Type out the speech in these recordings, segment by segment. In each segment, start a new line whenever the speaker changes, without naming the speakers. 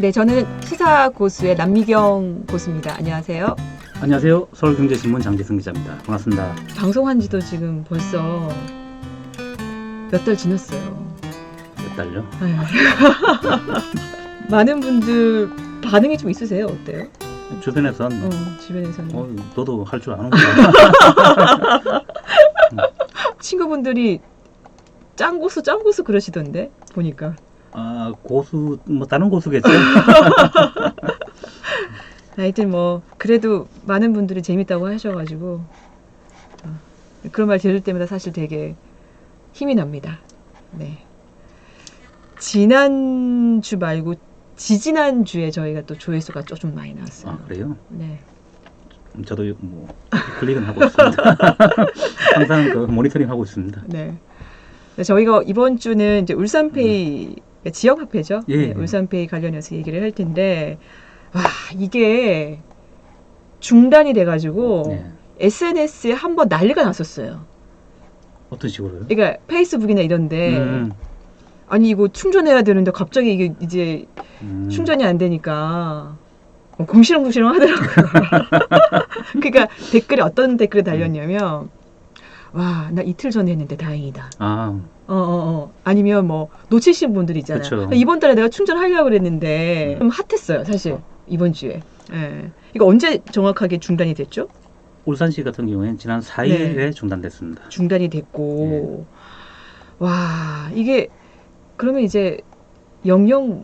네, 저는 시사 고수의 남미경 고수입니다. 안녕하세요.
안녕하세요. 서울경제신문 장재승 기자입니다. 반갑습니다.
방송한 지도 지금 벌써 몇 달 지났어요.
몇 달요?
많은 분들 반응이 좀 있으세요? 어때요?
주변에선
주변에서는
너도 할 줄 아는구나.
친구분들이 짱고수 그러시던데 보니까.
아, 고수 뭐 다른 고수겠죠?
하여튼 뭐 그래도 많은 분들이 재밌다고 하셔가지고 그런 말 들을 때마다 사실 되게 힘이 납니다. 네. 지난주 말고 지지난주에 저희가 또 조회수가 좀 많이 나왔어요.
아, 그래요?
네.
저도 뭐 클릭은 하고 있습니다. 항상 그 모니터링 하고 있습니다.
네. 저희가 이번 주는 이제 울산페이 지역 화폐죠.
예.
네, 울산페이 관련해서 얘기를 할 텐데 이게 중단이 돼가지고
네.
SNS에 한번 난리가 났었어요.
어떤 식으로요?
그러니까 페이스북이나 이런데 아니 이거 충전해야 되는데 갑자기 이게 이제 충전이 안 되니까 궁시렁궁시렁 하더라고요. 그러니까 댓글에 어떤 댓글이 달렸냐면 와, 나 이틀 전에 했는데 다행이다. 아니면 뭐 놓치신 분들이 있잖아요.
그쵸.
이번 달에 내가 충전하려고 그랬는데 좀 핫했어요, 사실. 이번 주에. 예. 이거 언제 정확하게 중단이 됐죠?
울산시 같은 경우에는 지난 4일에
네.
중단됐습니다.
중단이 됐고 와, 이게 그러면 이제 영영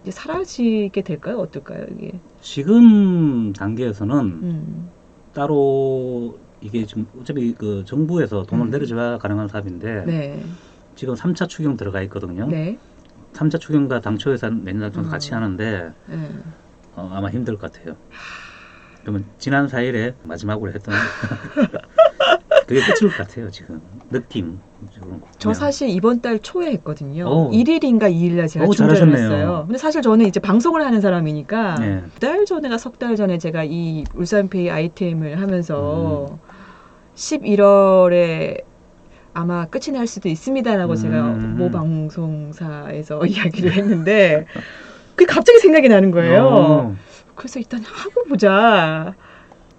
이제 사라지게 될까요? 어떨까요, 이게?
지금 단계에서는 따로 이게 좀 어차피 그 정부에서 돈을 내려줘야 가능한 사업인데
네.
지금 3차 추경 들어가 있거든요.
네.
3차 추경과 당초 예산 내년 정도 같이 하는데
네.
아마 힘들 것 같아요. 그러면 지난 4일에 마지막으로 했던 그게 끝일 것 같아요. 지금 느낌.
저 사실 이번 달 초에 했거든요.
오.
1일인가 2일날 제가 충전을
잘하셨네요.
했어요. 근데 사실 저는 이제 방송을 하는 사람이니까
네.
석 달 전에 제가 이 울산페이 아이템을 하면서 11월에 아마 끝이 날 수도 있습니다라고 제가 모 방송사에서 이야기를 했는데 그게 갑자기 생각이 나는 거예요. 그래서 일단 하고 보자.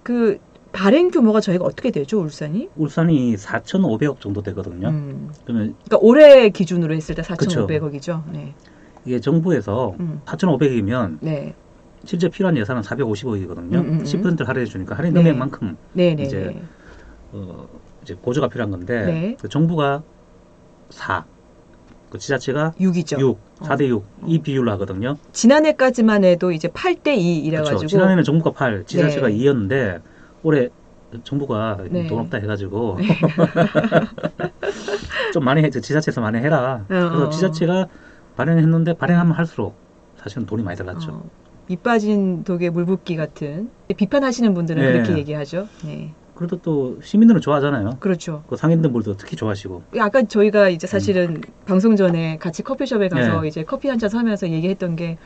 그 발행 규모가 저희가 어떻게 되죠, 울산이?
울산이 4,500억 정도 되거든요. 그러면
그러니까 올해 기준으로 했을 때 4,500억이죠. 네.
이게 정부에서 4,500억이면
네.
실제 필요한 예산은 450억이거든요. 10% 할인해 주니까 할인
네.
금액만큼
네네.
이제 보조가 필요한 건데
네.
그 정부가 4, 그 지자체가
6이죠.
6, 4대 6 이 비율로 하거든요.
지난해까지만 해도 이제 8대 2 이래가지고
그렇죠. 지난해는 정부가 8, 지자체가
네.
2였는데 올해 정부가
네.
돈 없다 해가지고 좀 많이 해, 지자체에서 많이 해라. 그래서 지자체가 발행했는데 발행하면 할수록 사실은 돈이 많이 들어갔죠.
밑 빠진 독에 물 붓기 같은 비판하시는 분들은
네.
그렇게 얘기하죠. 네.
그래도 또 시민들은 좋아하잖아요.
그렇죠.
그 상인들도 특히 좋아하시고.
아까 저희가 이제 사실은 방송 전에 같이 커피숍에 가서
네.
이제 커피 한 잔 사면서 얘기했던 게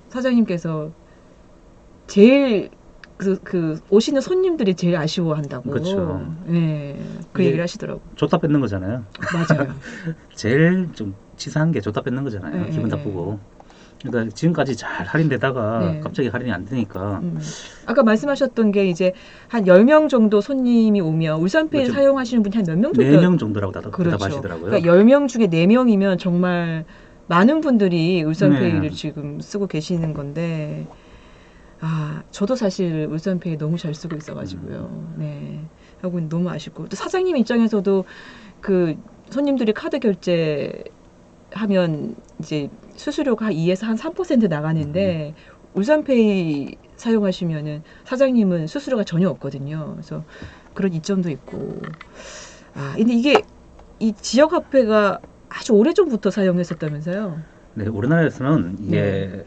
사장님께서 제일 그 오시는 손님들이 제일 아쉬워한다고.
그렇죠.
네, 그 얘기를 하시더라고.
줬다 뺏는 거잖아요.
맞아요.
제일 좀 치사한 게 줬다 뺏는 거잖아요.
네,
기분
네.
나쁘고. 그러니까 지금까지 잘 할인되다가
네.
갑자기 할인이 안 되니까.
아까 말씀하셨던 게 이제 한 10명 정도 손님이 오면 울산페이
그렇죠.
사용하시는 분이 한 몇 명 정도?
4명 정도라고
그렇죠.
대답하시더라고요.
그러니까 10명 중에 4명이면 정말 많은 분들이 울산페이를
네.
지금 쓰고 계시는 건데 저도 사실 울산페이 너무 잘 쓰고 있어가지고요. 네. 하고 너무 아쉽고 또 사장님 입장에서도 그 손님들이 카드 결제하면 이제 수수료가 한 2에서 한 3% 나가는데 울산페이 사용하시면은 사장님은 수수료가 전혀 없거든요. 그래서 그런 이점도 있고. 근데 이게 이 지역 화폐가 아주 오래전부터 사용했었다면서요?
네, 우리나라에서는 이게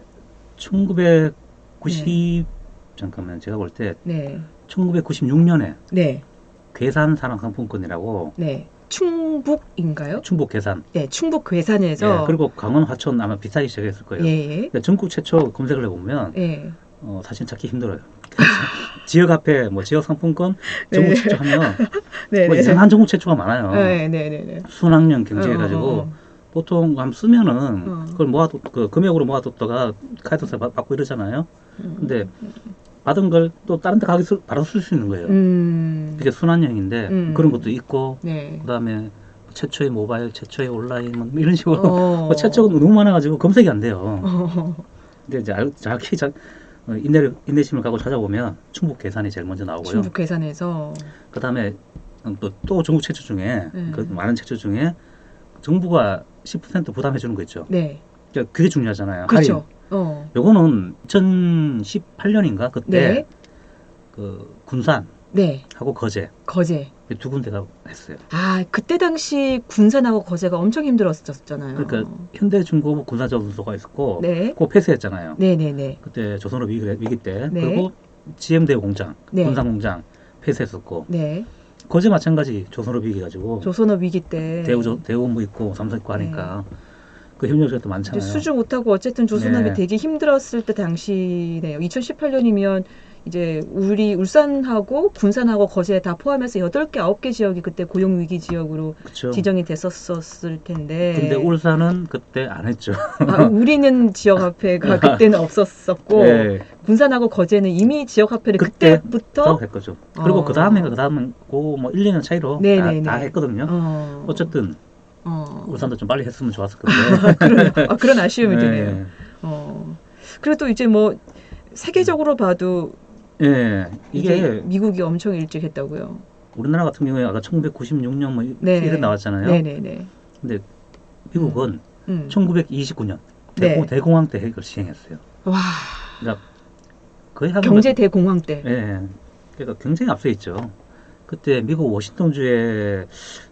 1990 잠깐만 제가 볼 때
네.
1996년에
네.
괴산 산업 상품권이라고
네. 충북인가요?
충북 괴산.
네, 충북 괴산에서.
예, 그리고 강원 화천 아마 비슷하게 시작했을 거예요.
예.
그러니까 전국 최초 검색을 해보면
예.
사실 찾기 힘들어요. 지역 화폐, 뭐 지역 상품권, 전국
네.
최초 하면
네.
뭐 이상한 전국 최초가 많아요.
네.
순학년 경제해가지고 보통 한번 쓰면은 그걸 모아뒀 그 금액으로 모아뒀다가 카드사 받고 이러잖아요. 근데 받은 걸 또 다른 데 가게 바로 쓸 수 있는 거예요. 그게 순환형인데 그런 것도 있고
네.
그다음에 최초의 모바일, 최초의 온라인 뭐 이런 식으로 뭐 최초가 너무 많아가지고 검색이 안 돼요. 근데 이제 정확히 인내심을 갖고 찾아보면 충북 계산이 제일 먼저 나오고요.
중국 계산에서
그다음에 또 전국 최초 중에 그 많은 최초 중에 정부가 10% 부담해 주는 거 있죠.
네.
그러니까 그게 중요하잖아요.
그렇죠.
요거는 2018년인가 그때
네.
그 군산하고
네.
거제
거제.
두 군데가 했어요.
아, 그때 당시 군산하고 거제가 엄청 힘들었었잖아요.
그러니까 현대중공업 군사저분소가 있었고
네.
그거 폐쇄했잖아요.
네네네.
그때 조선업 위기 때
네.
그리고 GM대우 공장,
네.
군산공장 폐쇄했었고
네.
거제 마찬가지 조선업 위기 가지고
조선업 위기 때
대우무 있고 삼성 있고 하니까 그 협력사도 많잖아요.
수주 못하고 어쨌든 조선업이
네.
되게 힘들었을 때 당시네요. 2018년이면 이제 우리 울산하고 군산하고 거제 다 포함해서 8개, 9개 지역이 그때 고용위기 지역으로
그쵸.
지정이 됐었을 텐데.
근데 울산은 그때 안 했죠.
아, 우리는 지역화폐가 그때는 없었었고
네.
군산하고 거제는 이미 지역화폐를
그때
그때부터
했 거죠. 그리고 그 다음에 뭐 1, 2년 차이로 다 했거든요. 어쨌든 울산도 좀 빨리 했으면 좋았을 건데.
그런 아쉬움이
네.
드네요. 그리고 또 이제 뭐 세계적으로 봐도 이게 미국이 엄청 일찍 했다고요.
우리나라 같은 경우에 아까 1996년 뭐 이런 나왔잖아요.
네네네.
근데 미국은 1929년 대공황 때 핵을 시행했어요.
와.
그러니까 거의
경제 대공황 때.
네. 그러니까 굉장히 앞서 있죠. 그때 미국 워싱턴주의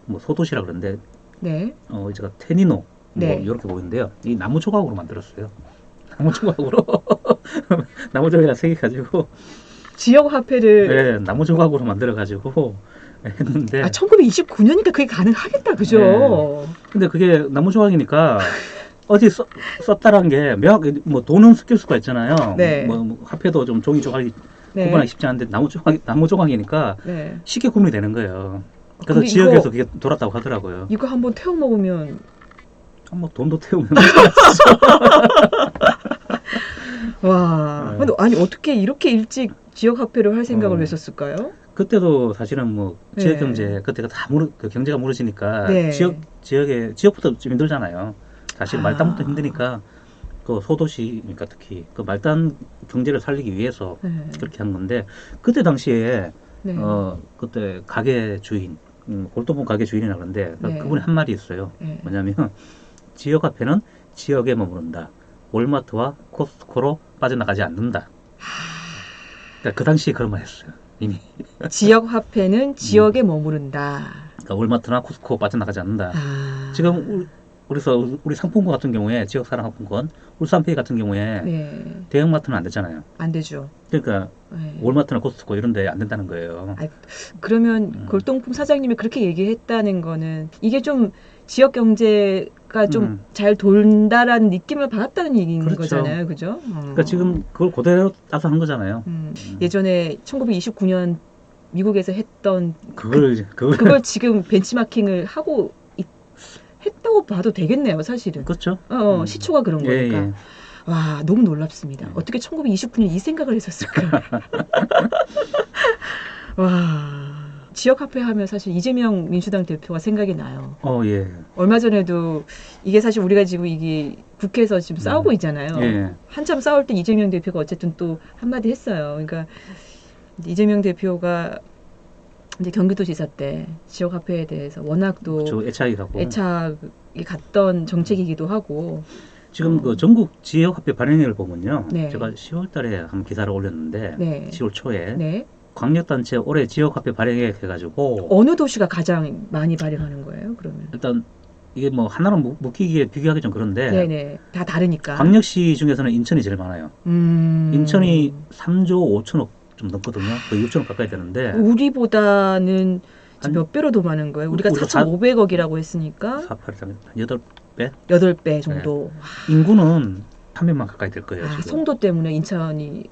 뭐 소도시라 그러는데 제가 테니노 뭐 이렇게 보이는데요. 이 나무 조각으로 만들었어요. 나무 조각으로 나무 조각이랑 새겨가지고
지역 화폐를
나무 조각으로 만들어가지고 했는데
1929년이니까 그게 가능하겠다, 그죠?
네. 근데 그게 나무 조각이니까 어디 썼다란 게 명확히 뭐 돈은 섞일 수가 있잖아요.
네.
뭐 화폐도 좀 종이 조각이 구분하기 쉽지 않은데 나무 조각이니까 쉽게 구분이 되는 거예요. 그래서 지역에서 그게 돌았다고 하더라고요.
이거 한번 태워 먹으면
뭐 돈도 태우면
와. 근데 아니 어떻게 이렇게 일찍 지역 화폐를 할 생각을 했었을까요?
그때도 사실은 뭐 지역 경제 그때가 다 그 경제가 무너지니까 지역부터 좀 힘들잖아요. 사실 말단부터 힘드니까 그 소도시니까 특히 그 말단 경제를 살리기 위해서 그렇게 한 건데 그때 당시에 그때 가게 주인 골동품 가게 주인이라 그러는데 그분이 한 말이 있어요. 뭐냐면 지역 화폐는 지역에 머무른다. 월마트와 코스트코로 빠져나가지 않는다. 그러니까 그 당시에 그런 말 했어요. 이미.
지역 화폐는 지역에 머무른다.
그러니까 월마트나 코스트코 빠져나가지 않는다. 지금 우리 상품권 같은 경우에 지역 사랑 상품권, 울산페이 같은 경우에 대형마트는 안 되잖아요.
안 되죠.
그러니까 월마트나 코스트코 이런 데 안 된다는 거예요.
그러면 골동품 사장님이 그렇게 얘기했다는 거는 이게 좀 지역 경제가 좀 잘 돈다라는 느낌을 받았다는 얘기인 거잖아요. 그죠?
그러니까 지금 그걸 그대로 따서 한 거잖아요.
예전에 1929년 미국에서 했던
그걸
지금 벤치마킹을 하고 했다고 봐도 되겠네요, 사실은.
그렇죠.
시초가 그런 거니까. 와, 너무 놀랍습니다. 어떻게 1929년 이 생각을 했었을까? 와. 지역 화폐 하면 사실 이재명 민주당 대표가 생각이 나요. 얼마 전에도 이게 사실 우리가 지금 이게 국회에서 지금 싸우고 있잖아요. 한참 싸울 때 이재명 대표가 어쨌든 또 한마디 했어요. 그러니까 이재명 대표가 이제 경기도지사 때 지역 화폐에 대해서 워낙 또 애착이 갔던 정책이기도 하고
지금 그 전국 지역 화폐 발행을 보면요. 제가 10월 달에 한 기사를 올렸는데 10월 초에 광역단체 올해 지역화폐 발행액 해가지고
어느 도시가 가장 많이 발행하는 거예요? 그러면
일단 이게 뭐 하나로 묶이기에 비교하기 좀 그런데
다 다르니까
광역시 중에서는 인천이 제일 많아요. 인천이 3조 5천억 좀 넘거든요. 거의 6천억 가까이 되는데
우리보다는 몇 배로 더 많은 거예요? 우리가 4,500억이라고 했으니까
8배?
8배 정도.
인구는 300만 가까이 될 거예요. 지금.
송도 때문에 인천이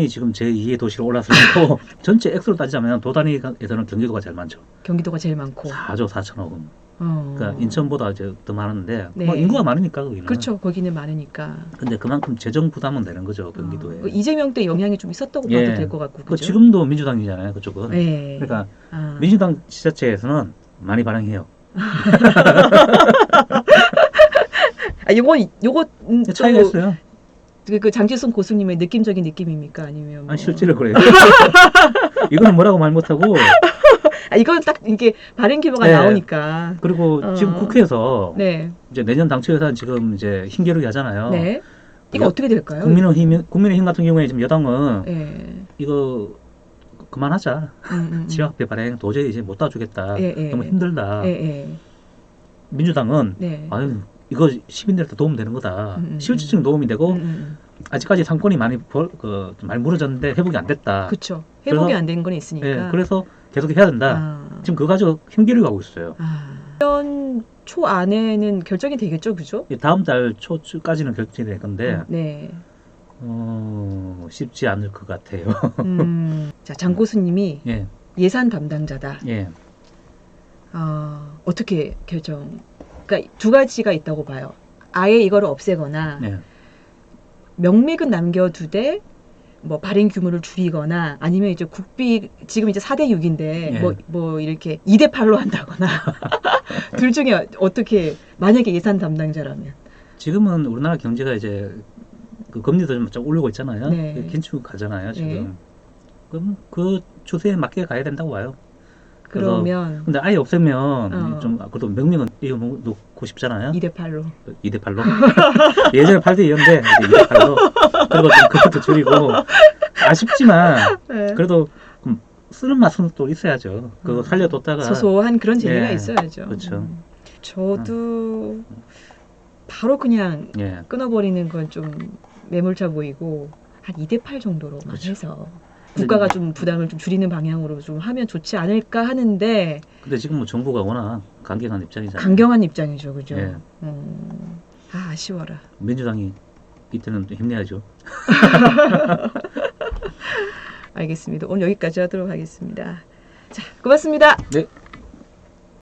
지금 제2의 도시로 올랐으니까 전체 액수로 따지자면 도 단위에서는 경기도가 제일 많죠.
경기도가 제일 많고
4조 4천억 원. 그러니까 인천보다 이제 더 많은데
네.
뭐 인구가 많으니까 거기는.
그렇죠. 거기는 많으니까.
근데 그만큼 재정 부담은 되는 거죠 경기도에.
이재명 때 영향이 좀 있었다고 봐도 될 것 같고. 그죠?
지금도 민주당이잖아요 그쪽은.
네.
그러니까 민주당 지자체에서는 많이 반영해요.
요거
차이가 있어요.
그 장지순 고수님의 느낌적인 느낌입니까? 아니면 뭐...
실제로 그래요. 이거는 뭐라고 말 못하고.
이건 딱 이게 발행 규모가
네.
나오니까.
그리고 지금 국회에서
네.
이제 내년 당초 예산 지금 이제 힘겨루기 하잖아요.
네. 이거 어떻게 될까요?
국민의힘 같은 경우에 지금 여당은
네.
이거 그만하자. 지역화폐 발행 도저히 이제 못 따주겠다. 너무 힘들다. 민주당은 아유 이거 시민들한테 도움 되는 거다. 실질적인 도움이 되고 아직까지 상권이 많이 많이 무너졌는데 회복이 안 됐다.
그렇죠. 회복이 안 된 건 있으니까.
네, 그래서 계속 해야 된다. 지금 그거 가지고 힘겨루기 하고 있어요.
1년 초 안에는 결정이 되겠죠, 그죠?
다음 달 초까지는 결정이 될 건데.
네.
쉽지 않을 것 같아요.
자, 장 고수님이
예.
예산 담당자다.
예.
어떻게 그러니까 두 가지가 있다고 봐요. 아예 이거를 없애거나
예.
명맥은 남겨두되 뭐 발행 규모를 줄이거나 아니면 이제 국비 지금 이제 4대 6인데
예.
뭐 이렇게 2대 8로 한다거나 둘 중에 어떻게 만약에 예산 담당자라면
지금은 우리나라 경제가 이제 그 금리도 좀 오르고 있잖아요.
네.
긴축하잖아요 지금.
네.
그럼 그 추세에 맞게 가야 된다고 봐요.
그러면
근데 아예 없애면 좀 그래도 명명은 이어놓고 싶잖아요.
2대 8로.
2대 8로. 예전에 8대 2였는데 이제 2대 8로. 그리고 좀 그것도 줄이고 아쉽지만
네.
그래도 쓰는 맛은 또 있어야죠. 그거 살려뒀다가
소소한 그런 재미가
예.
있어야죠.
그렇죠.
저도 바로 그냥 끊어버리는 건 좀 매몰차 보이고 한 2대 8 정도로만
그렇죠.
해서 국가가 좀 부담을 좀 줄이는 방향으로 좀 하면 좋지 않을까 하는데.
근데 지금 뭐 정부가 워낙 강경한 입장이잖아요.
강경한 입장이죠, 그죠?
예.
아쉬워라.
민주당이 이때는 또 힘내야죠.
알겠습니다. 오늘 여기까지 하도록 하겠습니다. 자, 고맙습니다.
네.